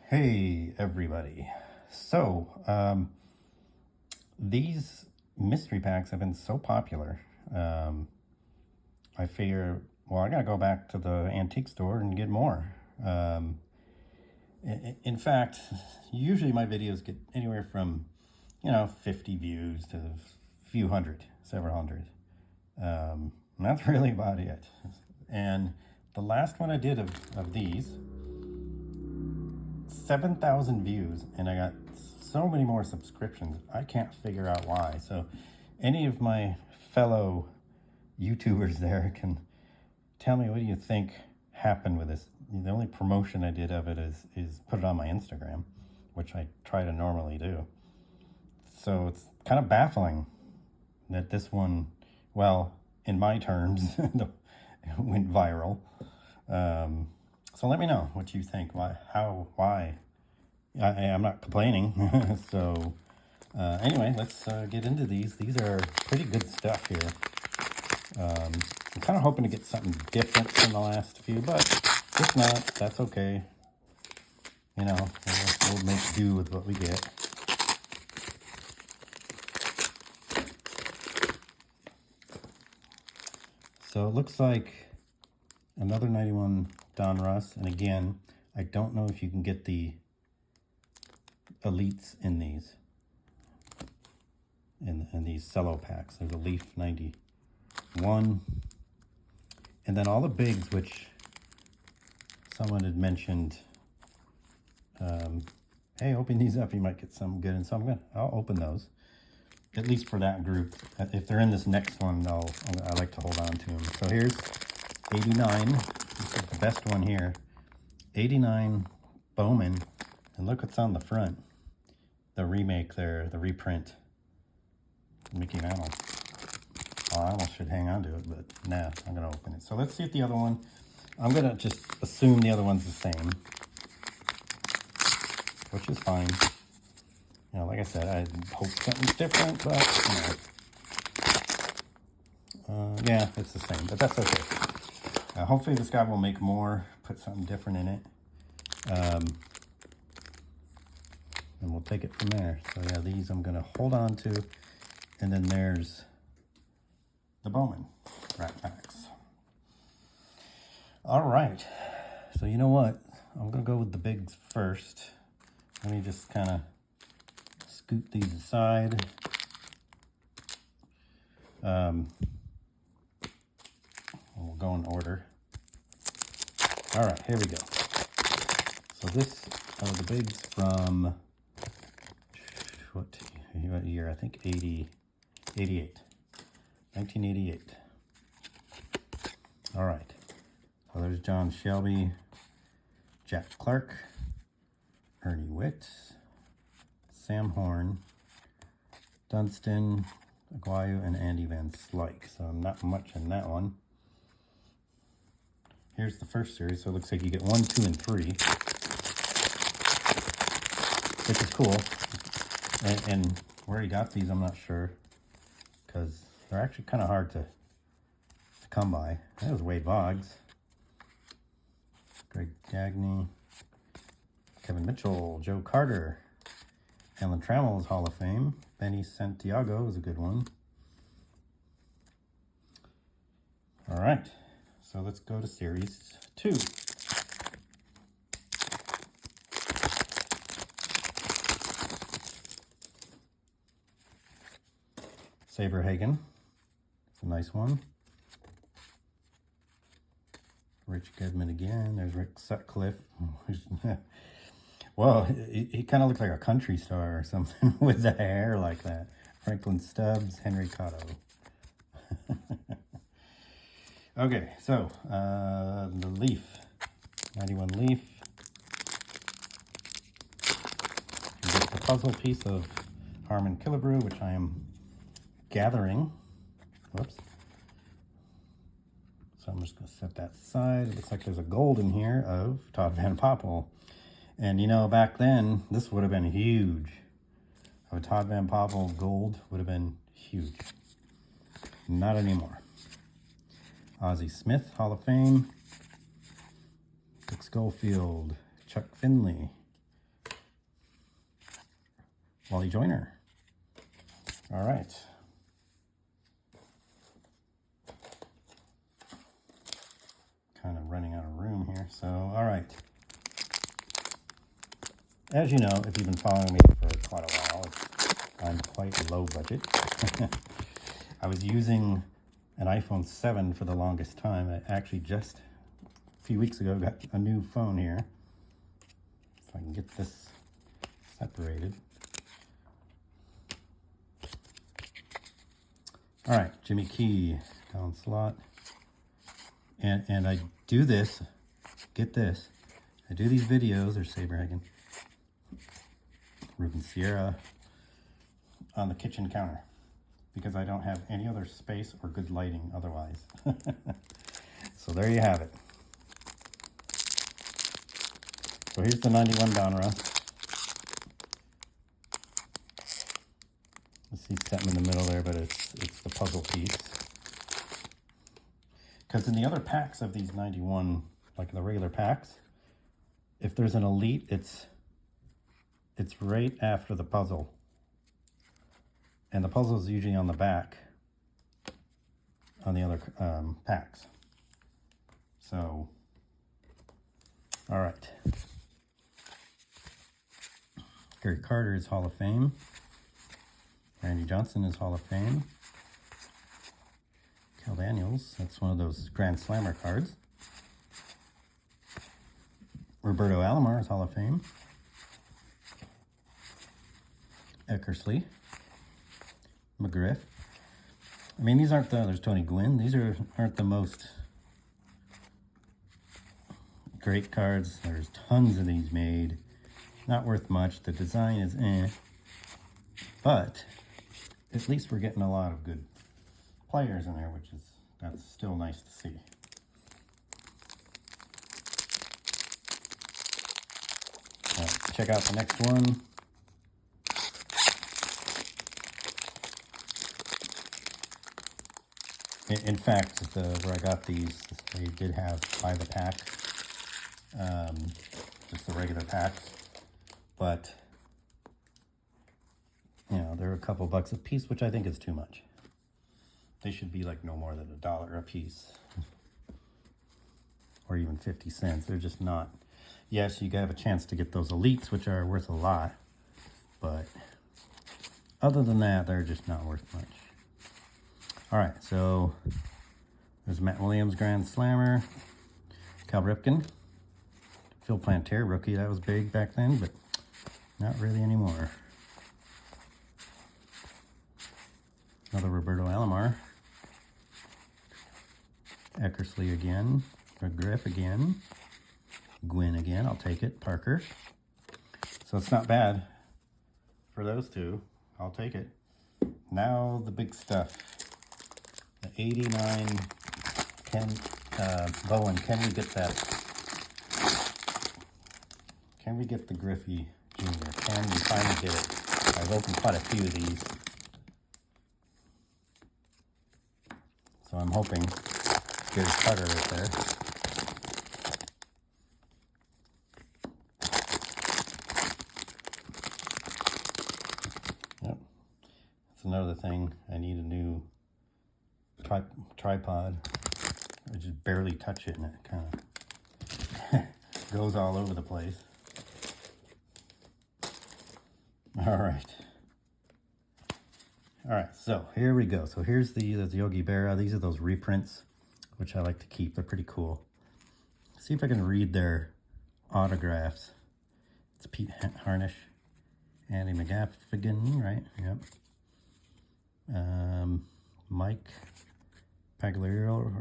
Hey everybody. These mystery packs have been so popular. I figure, well, I gotta go back to the antique store and get more. In fact, usually my videos get anywhere from, 50 views to a few hundred, several hundred. And that's really about it. And the last one I did of these, 7,000 views, and I got so many more subscriptions. I can't figure out why. So any of my fellow YouTubers there can tell me, what do you think happened with this? The only promotion I did of it is put it on my Instagram, which I try to normally do. So it's kind of baffling that this one, well, in my terms, went viral. So let me know what you think. Why? I'm not complaining. So anyway, let's get into these. These are pretty good stuff here. I'm kind of hoping to get something different from the last few, but if not, that's okay. We'll make do with what we get. So it looks like another 91 Donruss, and again, I don't know if you can get the elites in these, in these cello packs. There's a Leaf 91, and then all the bigs, which someone had mentioned. Hey, open these up, you might get some good, and so I'll open those, at least for that group. If they're in this next one, I like to hold on to them. So here's 89. This is the best one here. 89 Bowman, and look what's on the front. The remake there, the reprint. Mickey Mantle. Oh, I almost should hang on to it, but nah, I'm gonna open it. So let's see if the other one, I'm gonna just assume the other one's the same, which is fine. Like I said, I hope something's different, but yeah, it's the same, but that's okay. Hopefully this guy will make more, put something different in it. And we'll take it from there. So yeah, these I'm gonna hold on to. And then there's the Bowman Rat Packs. All right, so you know what? I'm gonna go with the bigs first. Let me just kind of scoot these aside. We'll go in order. All right, here we go. So this are the bigs from, what year? I think 88. 1988. All right. So there's John Shelby, Jack Clark, Ernie Witt, Sam Horn, Dunston, Aguayo, and Andy Van Slyke. So not much in that one. Here's the first series. So it looks like you get 1, 2, and 3, which is cool. And where he got these, I'm not sure, because they're actually kind of hard to come by. That was Wade Boggs, Greg Gagne, Kevin Mitchell, Joe Carter, Alan Trammell's Hall of Fame, Benny Santiago is a good one. All right, so let's go to Series 2. Saberhagen, it's a nice one. Rich Goodman again. There's Rick Sutcliffe. Well, he kind of looks like a country star or something with the hair like that. Franklin Stubbs, Henry Cotto. Okay, so the Leaf, 91 Leaf. You get the puzzle piece of Harmon Killebrew, which I am gathering. Whoops. So I'm just going to set that aside. It looks like there's a gold in here of Todd Van Poppel. And back then, this would have been huge. A Todd Van Poppel gold would have been huge. Not anymore. Ozzie Smith, Hall of Fame. Dick Schofield, Chuck Finley, Wally Joyner. All right. Kind of running out of room here. So, all right. As you know, if you've been following me for quite a while, I'm quite low budget. I was using an iPhone 7 for the longest time. I actually just a few weeks ago got a new phone here. If I can get this separated. All right, Jimmy Key, down slot. And I do this, get this, I do these videos, or Saberhagen, Ruben Sierra, on the kitchen counter because I don't have any other space or good lighting otherwise. So there you have it. So here's the 91 Donruss. You see something in the middle there, but it's the puzzle piece. Because in the other packs of these 91, like the regular packs, if there's an elite, it's right after the puzzle. And the puzzle is usually on the back on the other packs. So, all right. Gary Carter is Hall of Fame. Randy Johnson is Hall of Fame. Cal Daniels, that's one of those Grand Slammer cards. Roberto Alomar is Hall of Fame. Eckersley. McGriff. I mean, these aren't there's Tony Gwynn. These aren't the most great cards. There's tons of these made. Not worth much. The design is but at least we're getting a lot of good players in there, that's still nice to see. Let's check out the next one. In fact, where I got these, they did have by the pack, just the regular packs, but you know, they're a couple bucks a piece, which I think is too much. They should be like no more than $1 a piece, or even 50 cents. They're just not. Yes, you have a chance to get those elites, which are worth a lot, but other than that, they're just not worth much. All right, so there's Matt Williams, Grand Slammer, Cal Ripken, Phil Plantier, rookie. That was big back then, but not really anymore. Another Roberto Alomar. Eckersley again. McGriff again. Gwynn again. I'll take it. Parker. So it's not bad for those two. I'll take it. Now the big stuff. The 89 Bowen. Can we get that? Can we get the Griffey Jr.? Can we finally get it? I've opened quite a few of these. So I'm hoping Gary Carter right there. Yep. That's another thing. I need a new tripod. I just barely touch it and it kind of goes all over the place. All right. All right, so here we go. So here's the Yogi Berra. These are those reprints, which I like to keep. They're pretty cool. Let's see if I can read their autographs. It's Pete Harnish, Andy McGaffigan, right? Yep. Mike Pagliaro,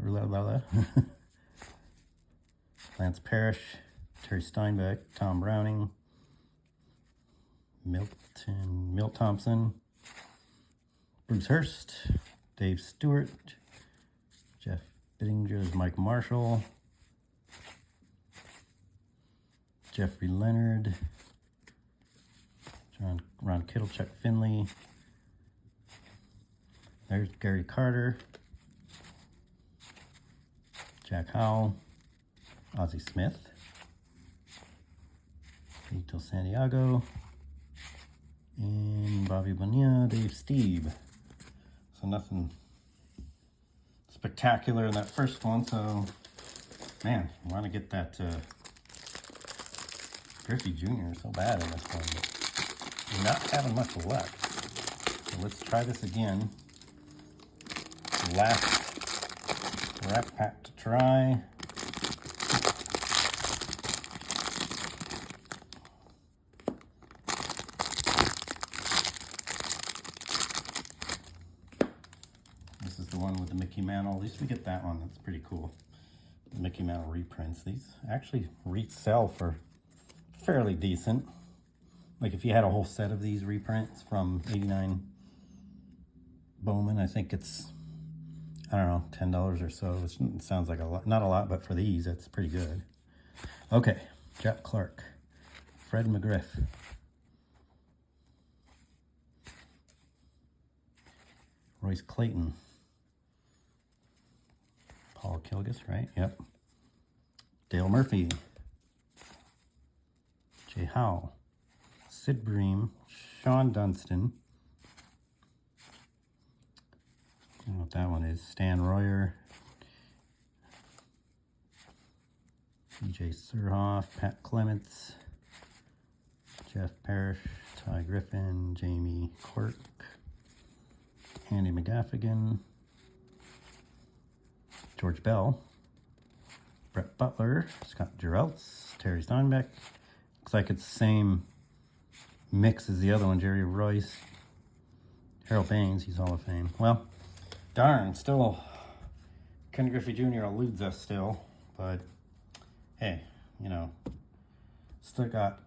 Lance Parrish, Terry Steinbeck, Tom Browning, Milt Thompson, Bruce Hurst, Dave Stewart, Jeff Bittinger's Mike Marshall, Jeffrey Leonard, Ron Kittle, Chuck Finley. There's Gary Carter, Jack Howell, Ozzie Smith, Vito Santiago, and Bobby Bonilla, Dave Steve. So nothing spectacular in that first one. So, man, I want to get that Griffey Jr. so bad in this one, but not having much luck. So let's try this again. Last wrap pack to try. This is the one with the Mickey Mantle. At least we get that one. That's pretty cool. The Mickey Mantle reprints. These actually resell for fairly decent. Like if you had a whole set of these reprints from '89 Bowman, I think it's, I don't know, $10 or so. It sounds like a lot, not a lot, but for these, that's pretty good. Okay, Jack Clark, Fred McGriff, Royce Clayton, Paul Kilgus, right? Yep. Dale Murphy, Jay Howe, Sid Bream, Sean Dunston. I don't know what that one is. Stan Royer, DJ Surhoff, Pat Clements, Jeff Parrish, Ty Griffin, Jamie Quirk, Andy McGaffigan, George Bell, Brett Butler, Scott Gereltz, Terry Steinbeck. Looks like it's the same mix as the other one, Jerry Royce, Harold Baines, he's Hall of Fame. Well, darn, still, Ken Griffey Jr. eludes us still, but hey, you know, still got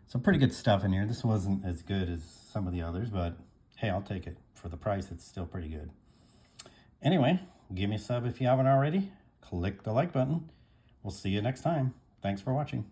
some pretty good stuff in here. This wasn't as good as some of the others, but hey, I'll take it. For the price, it's still pretty good. Anyway, give me a sub if you haven't already. Click the like button. We'll see you next time. Thanks for watching.